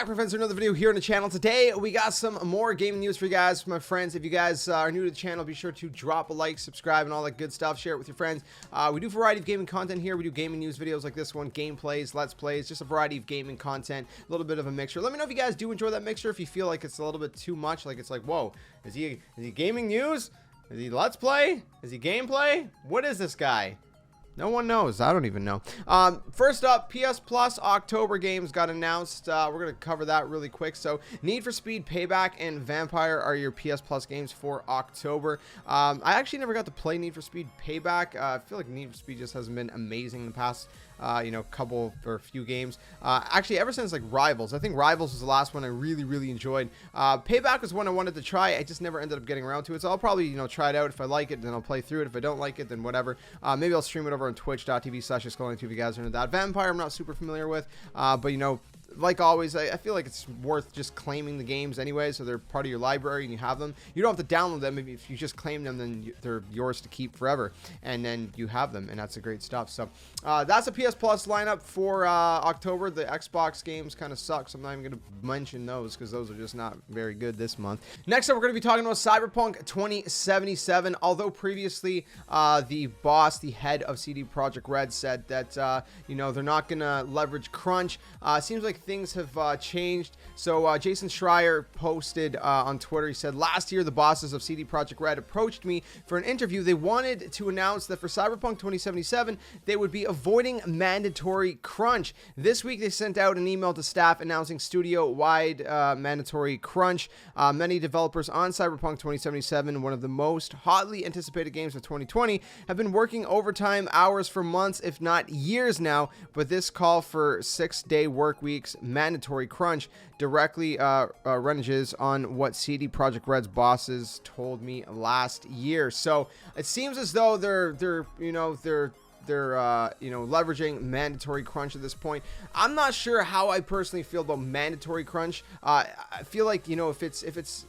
back, my friends, for another video here on the channel. Today, we got some more gaming news for you guys, my friends. If you guys are new to the channel, be sure to drop a like, subscribe, and all that good stuff. Share it with your friends. We do a variety of gaming content here. We do gaming news videos like this one, gameplays, let's plays, just a variety of gaming content, a little bit of a mixture. Let me know if you guys do enjoy that mixture, if you feel like it's a little bit too much, like it's like, whoa, is he gaming news? Is he let's play? Is he gameplay? What is this guy? No one knows. I don't even know. First up, PS Plus October games got announced. We're going to cover that really quick. So, Need for Speed Payback and Vampire are your PS Plus games for October. I actually never got to play Need for Speed Payback. I feel like Need for Speed just hasn't been amazing in the past, couple or few games. Actually, ever since like Rivals. I think Rivals was the last one I really enjoyed. Payback was one I wanted to try. I just never ended up getting around to it. So I'll probably, try it out. If I like it, then I'll play through it. If I don't like it, then whatever. Maybe I'll stream it over on twitch.tv/JSkeleton if you guys are into that. Vampire, I'm not super familiar with, but like always, I feel like it's worth just claiming the games anyway, so they're part of your library and you have them. You don't have to download them. If you just claim them, then they're yours to keep forever, and then you have them, and that's the great stuff. So that's a PS Plus lineup for October. The Xbox games kind of suck, so I'm not even going to mention those because those are just not very good this month. Next up, we're going to be talking about Cyberpunk 2077. Although previously the head of CD Projekt Red said that they're not going to leverage crunch. Seems like things have changed. So Jason Schreier posted on Twitter. He said, last year the bosses of CD Projekt Red approached me for an interview. They wanted to announce that for Cyberpunk 2077 they would be avoiding mandatory crunch. This week they sent out an email to staff announcing studio-wide mandatory crunch. Many developers on Cyberpunk 2077, one of the most hotly anticipated games of 2020, have been working overtime hours for months, if not years now, but this call for 6-day work weeks, mandatory crunch, directly reneges on what CD Projekt Red's bosses told me last year. So it seems as though they're leveraging mandatory crunch at this point. I'm not sure how I personally feel about mandatory crunch. I feel like, if it's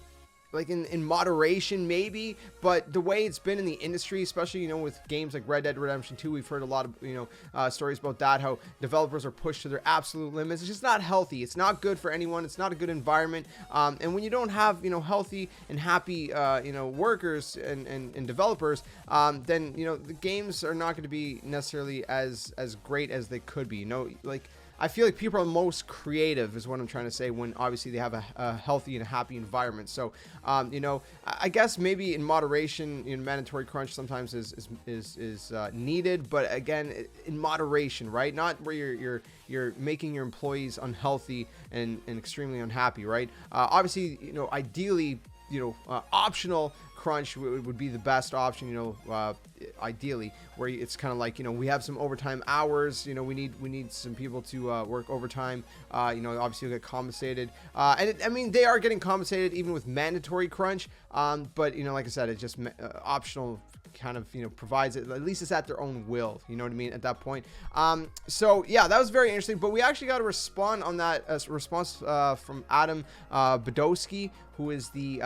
like in moderation maybe, but the way it's been in the industry, especially with games like Red Dead Redemption 2, we've heard a lot of stories about that, how developers are pushed to their absolute limits. It's just not healthy. It's not good for anyone. It's not a good environment, and when you don't have healthy and happy workers and developers, then the games are not going to be necessarily as great as they could be. I feel like people are most creative is what I'm trying to say when obviously they have a healthy and a happy environment. So, I guess maybe in moderation, mandatory crunch sometimes is needed, but again, in moderation, right? Not where you're making your employees unhealthy and extremely unhappy, right? Obviously, ideally, optional crunch would be the best option, ideally, where it's kind of like, we have some overtime hours, we need some people to work overtime, obviously you'll get compensated, and they are getting compensated even with mandatory crunch, but like I said, it's just optional, kind of provides it, at least it's at their own will, you know what I mean, at that point. So yeah, that was very interesting, but we actually got a response on that, response from Adam Badowski, who is the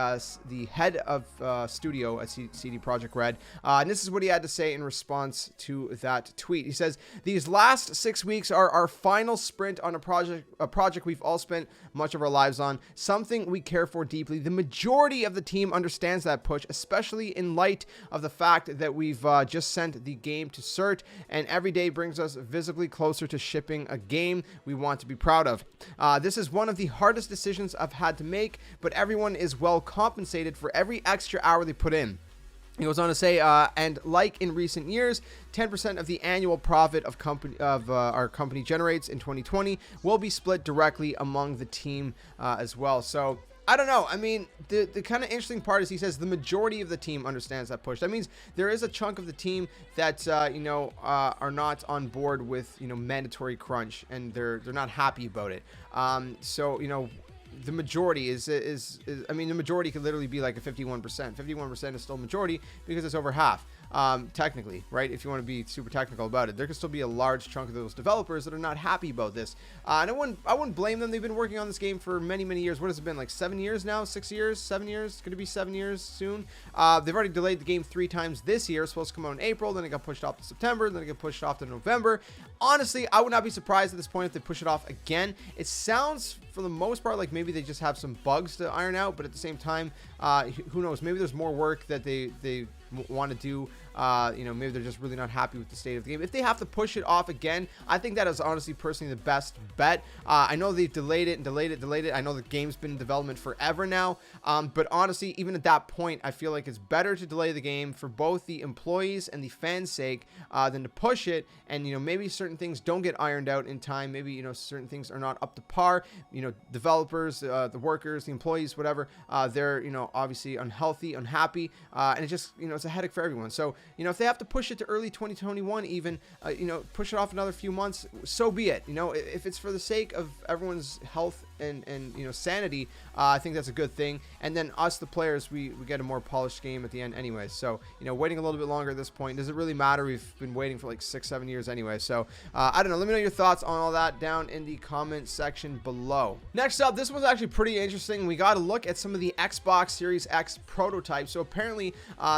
head of studio at CD Projekt Red, and this is what he had to say in response to that tweet. He says, "These last 6 weeks are our final sprint on a project we've all spent much of our lives on, something we care for deeply. The majority of the team understands that push, especially in light of the fact that we've just sent the game to CERT, and every day brings us visibly closer to shipping a game we want to be proud of. This is one of the hardest decisions I've had to make, but everyone is well compensated for every extra hour they put in." He goes on to say, and like in recent years, 10% of the annual profit of our company generates in 2020 will be split directly among the team as well. So I don't know. I mean, the kind of interesting part is he says the majority of the team understands that push. That means there is a chunk of the team that are not on board with mandatory crunch, and they're not happy about it. So the majority is I mean, the majority could literally be like a 51%. 51% is still majority because it's over half. technically, right? If you want to be super technical about it, there could still be a large chunk of those developers that are not happy about this. And I wouldn't blame them. They've been working on this game for many, many years. What has it been, like 7 years now? 6 years? 7 years? It's going to be 7 years soon. They've already delayed the game 3 times this year. It's supposed to come out in April, then it got pushed off to September, then it got pushed off to November. Honestly, I would not be surprised at this point if they push it off again. It sounds, for the most part, like maybe they just have some bugs to iron out, but at the same time, who knows? Maybe there's more work that they want to do. You know, maybe they're just really not happy with the state of the game. If they have to push it off again, I think that is honestly personally the best bet. I know they've delayed it. I know the game's been in development forever now, but honestly, even at that point, I feel like it's better to delay the game for both the employees and the fans' sake than to push it. And, you know, maybe certain things don't get ironed out in time. Maybe, you know, certain things are not up to par. You know, developers, the workers, the employees, whatever, they're, you know, obviously unhealthy, unhappy, and it just, you know, it's a headache for everyone. So, you know, if they have to push it to early 2021 even, you know, push it off another few months, so be it. You know, if it's for the sake of everyone's health and you know, sanity, I think that's a good thing. And then us, the players, we get a more polished game at the end anyway. So, you know, waiting a little bit longer at this point, does it really matter? We've been waiting for like 6-7 years anyway. So, I don't know. Let me know your thoughts on all that down in the comment section below. Next up, this was actually pretty interesting. We got a look at some of the Xbox Series X prototypes. So apparently,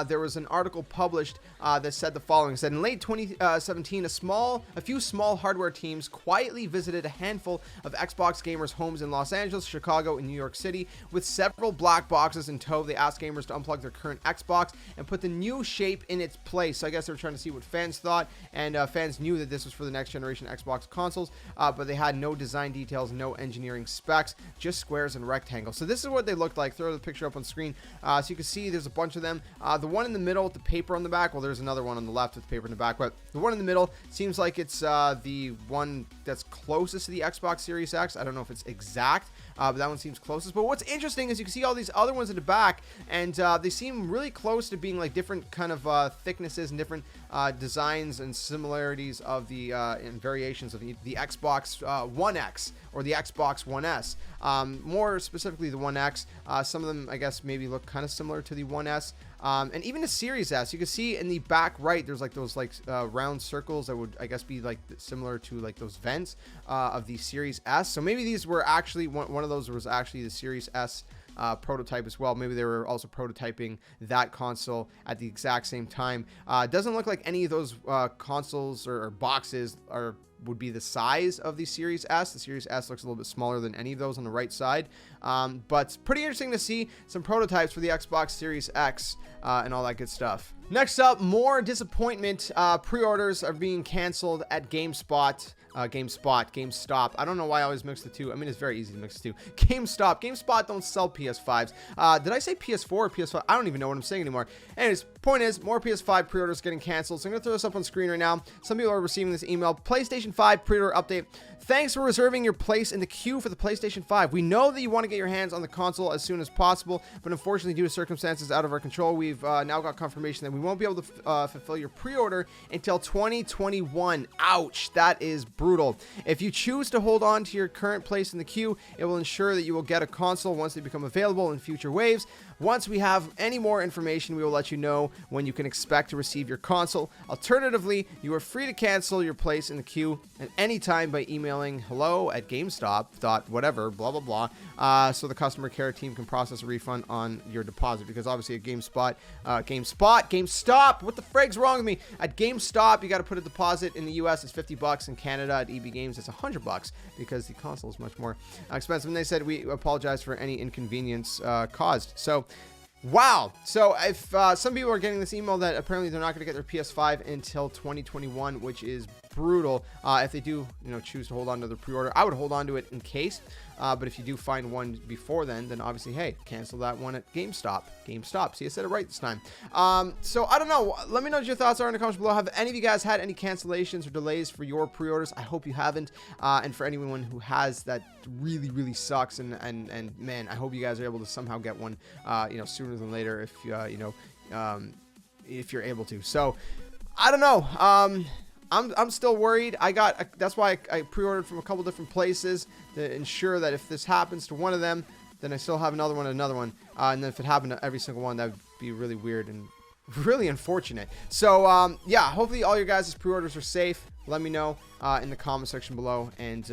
there was an article published that said the following. It said in late 2017, a few small hardware teams quietly visited a handful of Xbox gamers' homes in Los Angeles, Chicago, and New York City. With several black boxes in tow, they asked gamers to unplug their current Xbox and put the new shape in its place. So I guess they were trying to see what fans thought, and fans knew that this was for the next generation Xbox consoles, but they had no design details, no engineering specs, just squares and rectangles. So this is what they looked like. Throw the picture up on screen so you can see there's a bunch of them. The one in the middle with the paper on the back, well, there's another one on the left with the paper in the back, but the one in the middle seems like it's the one that's closest to the Xbox Series X. I don't know if it's exact, but that one seems closest. But what's interesting is you can see all these other ones in the back, and they seem really close to being like different kind of thicknesses and different designs and similarities of the and variations of the Xbox One X or the Xbox One S. More specifically the One X. Some of them, I guess, maybe look kind of similar to the One S. And even the Series S, you can see in the back right, there's like those round circles that would, I guess, be like similar to like those vents of the Series S. So maybe these were actually, one of those was actually the Series S prototype as well. Maybe they were also prototyping that console at the exact same time. It doesn't look like any of those consoles or boxes would be the size of the Series S. The Series S looks a little bit smaller than any of those on the right side. But it's pretty interesting to see some prototypes for the Xbox Series X and all that good stuff. Next up, more disappointment. Pre-orders are being canceled at GameSpot. GameStop. I don't know why I always mix the two. I mean, it's very easy to mix the two. GameSpot don't sell PS5s. Did I say PS4 or PS5? I don't even know what I'm saying anymore. Anyways, point is, more PS5 pre-orders getting canceled. So I'm going to throw this up on screen right now. Some people are receiving this email. PlayStation 5 pre-order update. Thanks for reserving your place in the queue for the PlayStation 5. We know that you want to get your hands on the console as soon as possible, but unfortunately, due to circumstances out of our control, we've now got confirmation that we won't be able to fulfill your pre-order until 2021. Ouch, that is brutal. If you choose to hold on to your current place in the queue, it will ensure that you will get a console once they become available in future waves. Once we have any more information, we will let you know when you can expect to receive your console. Alternatively, you are free to cancel your place in the queue at any time by emailing hello@gamestop.whatever, blah, blah, blah, so the customer care team can process a refund on your deposit. Because obviously at GameStop, what the frig's wrong with me? At GameStop, you got to put a deposit. In the US, it's $50. In Canada, at EB Games, it's $100 because the console is much more expensive. And they said we apologize for any inconvenience caused. So, wow. So if some people are getting this email that apparently they're not going to get their PS5 until 2021, which is brutal. If they do, choose to hold on to the pre-order, I would hold on to it in case. But if you do find one before then obviously, hey, cancel that one at GameStop. See, I said it right this time. So I don't know. Let me know what your thoughts are in the comments below. Have any of you guys had any cancellations or delays for your pre-orders? I hope you haven't. And for anyone who has, that really, really sucks. And man, I hope you guys are able to somehow get one, sooner than later if if you're able to. So I don't know. I'm still worried. That's why I pre-ordered from a couple different places to ensure that if this happens to one of them, then I still have another one. And then if it happened to every single one, that would be really weird and really unfortunate. So yeah, hopefully all your guys' pre-orders are safe. Let me know in the comment section below. And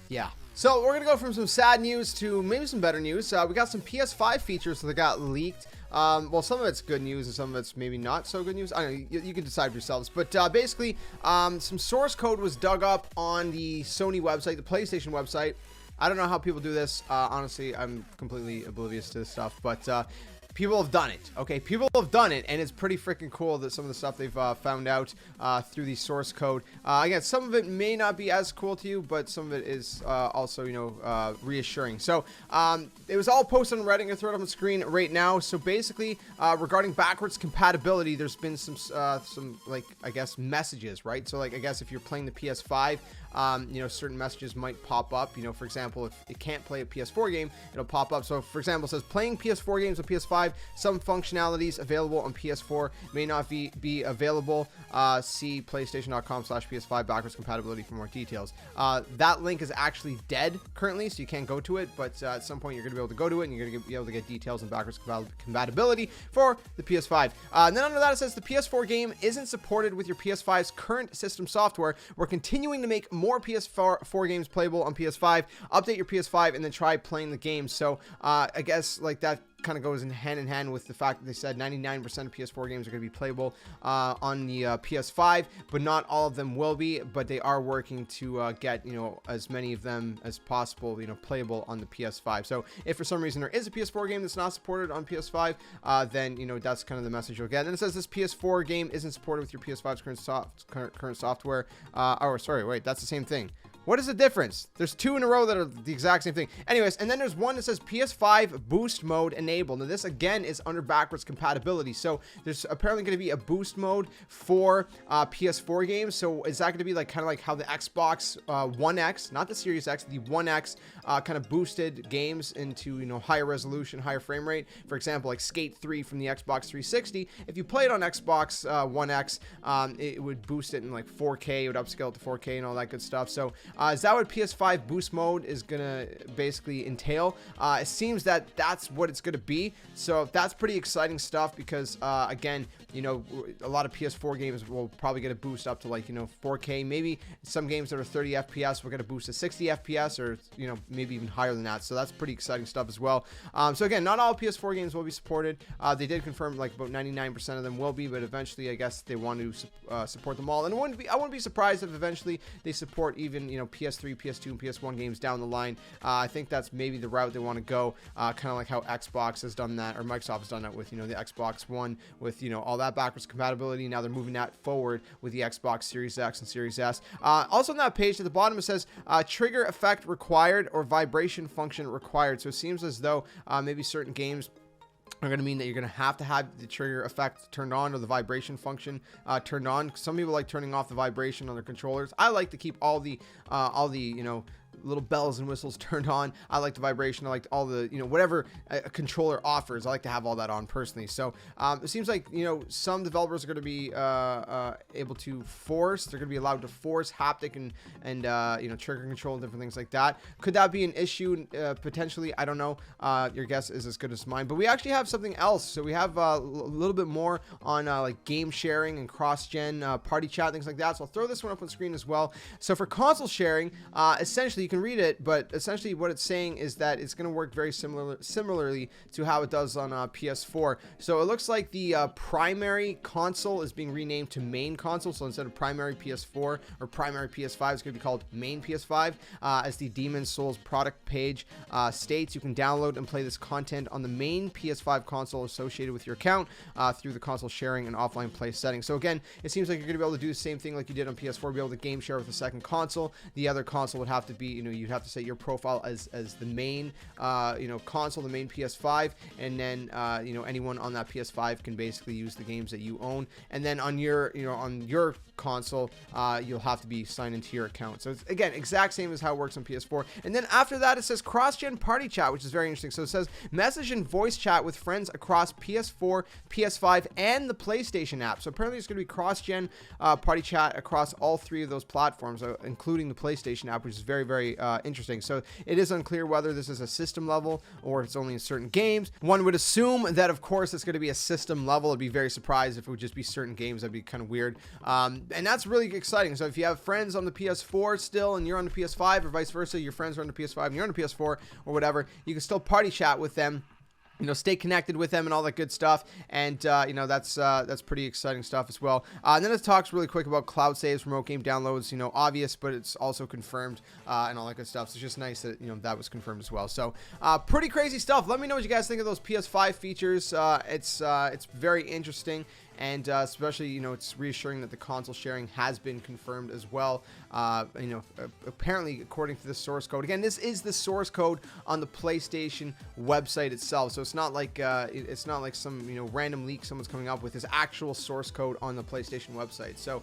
yeah. So we're gonna go from some sad news to maybe some better news. We got some PS5 features that got leaked. Well, some of it's good news and some of it's maybe not so good news. I don't know, you can decide for yourselves. But basically, some source code was dug up on the Sony website, the PlayStation website. I don't know how people do this. Honestly, I'm completely oblivious to this stuff. But people have done it. Okay, people have done it, and it's pretty freaking cool that some of the stuff they've found out through the source code. Again, some of it may not be as cool to you, but some of it is also, you know, reassuring. So it was all posted on Reddit. I'm gonna throw it up on the screen right now. So basically, regarding backwards compatibility, there's been some like, I guess, messages, right? So like, I guess if you're playing the PS5, you know, certain messages might pop up. You know, for example, if it can't play a PS4 game, it'll pop up. So for example, it says playing PS4 games on PS5. Some functionalities available on PS4 may not be available. See PlayStation.com/PS5 backwards compatibility for more details. That link is actually dead currently, so you can't go to it. But at some point, you're going to be able to go to it, and you're going to be able to get details on backwards compatibility for the PS5. And then under that, it says the PS4 game isn't supported with your PS5's current system software. We're continuing to make more PS4 games playable on PS5. Update your PS5 and then try playing the game. So I guess like that kind of goes in hand with the fact that they said 99% of PS4 games are going to be playable on the PS5, but not all of them will be. But they are working to get, you know, as many of them as possible, you know, playable on the PS5. So if for some reason there is a PS4 game that's not supported on PS5, then, you know, that's kind of the message you'll get. And it says this PS4 game isn't supported with your PS5's current software. Oh, sorry, wait, that's the same thing. What is the difference? There's two in a row that are the exact same thing. Anyways, and then there's one that says PS5 boost mode enabled. Now this again is under backwards compatibility. So there's apparently going to be a boost mode for PS4 games. So is that going to be like kind of like how the Xbox One X, not the Series X, the One X kind of boosted games into, you know, higher resolution, higher frame rate? For example, like Skate 3 from the Xbox 360. If you play it on Xbox One X, it would boost it in like 4K. It would upscale it to 4K and all that good stuff. So is that what PS5 boost mode is gonna basically entail? It seems that that's what it's gonna be. So that's pretty exciting stuff because again, you know, a lot of PS4 games will probably get a boost up to like, you know, 4K. Maybe some games that are 30 FPS will get a boost to 60 FPS, or, you know, maybe even higher than that. So that's pretty exciting stuff as well. So again, not all PS4 games will be supported. They did confirm like about 99% of them will be, but eventually I guess they want to support them all. And I wouldn't be surprised if eventually they support even, you know, PS3, PS2, and PS1 games down the line. I think that's maybe the route they want to go, kind of like how Xbox has done that, or Microsoft has done that with, you know, the Xbox One, with, you know, all that backwards compatibility. Now they're moving that forward with the Xbox Series X and Series S. Also on that page at the bottom, it says trigger effect required or vibration function required. So it seems as though maybe certain games are going to mean that you're going to have the trigger effect turned on, or the vibration function turned on. Some people like turning off the vibration on their controllers. I like to keep all the you know, little bells and whistles turned on. I like the vibration. I like all the, you know, whatever a controller offers. I like to have all that on personally. So it seems like, you know, some developers are going to be able to force. They're going to be allowed to force haptic and you know, trigger control and different things like that. Could that be an issue potentially? I don't know. Your guess is as good as mine. But we actually have something else. So we have a little bit more on like game sharing and cross-gen party chat, things like that. So I'll throw this one up on screen as well. So for console sharing, essentially, you can read it, but essentially what it's saying is that it's going to work very similarly to how it does on PS4. So it looks like the primary console is being renamed to main console. So instead of primary PS4 or primary PS5, it's going to be called main PS5. As the Demon's Souls product page states, you can download and play this content on the main PS5 console associated with your account through the console sharing and offline play settings. So again, it seems like you're going to be able to do the same thing like you did on PS4, be able to game share with the second console. The other console would have to be, you know, you'd have to set your profile as the main, you know, console, the main PS5, and then, you know, anyone on that PS5 can basically use the games that you own. And then on your, you know, on your console, you'll have to be signed into your account. So it's, again, exact same as how it works on PS4. And then after that, it says cross-gen party chat, which is very interesting. So it says message and voice chat with friends across PS4, PS5, and the PlayStation app. So apparently it's going to be cross-gen party chat across all three of those platforms, including the PlayStation app, which is very, very very interesting. So it is unclear whether this is a system level or it's only in certain games. One would assume that, of course, it's going to be a system level. I'd be very surprised if it would just be certain games. That'd be kind of weird. And that's really exciting. So if you have friends on the PS4 still and you're on the PS5, or vice versa, your friends are on the PS5 and you're on the PS4 or whatever, you can still party chat with them, you know, stay connected with them and all that good stuff. And, you know, that's pretty exciting stuff as well. And then it talks really quick about cloud saves, remote game downloads, you know, obvious, but it's also confirmed, and all that good stuff. So it's just nice that, you know, that was confirmed as well. So, pretty crazy stuff. Let me know what you guys think of those PS5 features. It's very interesting. And especially, you know, it's reassuring that the console sharing has been confirmed as well. You know, apparently, according to the source code. Again, this is the source code on the PlayStation website itself. So it's not like some, you know, random leak someone's coming up with. This actual source code on the PlayStation website. So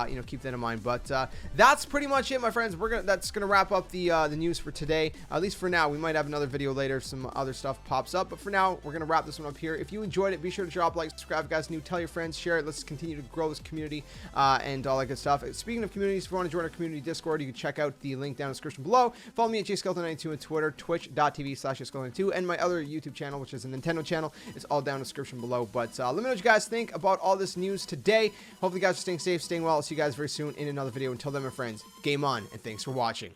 you know, keep that in mind. But that's pretty much it, my friends. That's gonna wrap up the news for today. At least for now. We might have another video later if some other stuff pops up. But for now, we're gonna wrap this one up here. If you enjoyed it, be sure to drop a like, subscribe, guys. New, tell your friends. Share it. Let's continue to grow this community and all that good stuff. Speaking of communities, if you want to join our community Discord, you can check out the link down in the description below. Follow me at JSkeleton92 on Twitter, twitch.tv/JSkeleton92, and my other YouTube channel, which is a Nintendo channel. It's all down in the description below. But let me know what you guys think about all this news today. Hopefully you guys are staying safe, staying well. I'll see you guys very soon in another video. Until then, my friends, game on, and thanks for watching.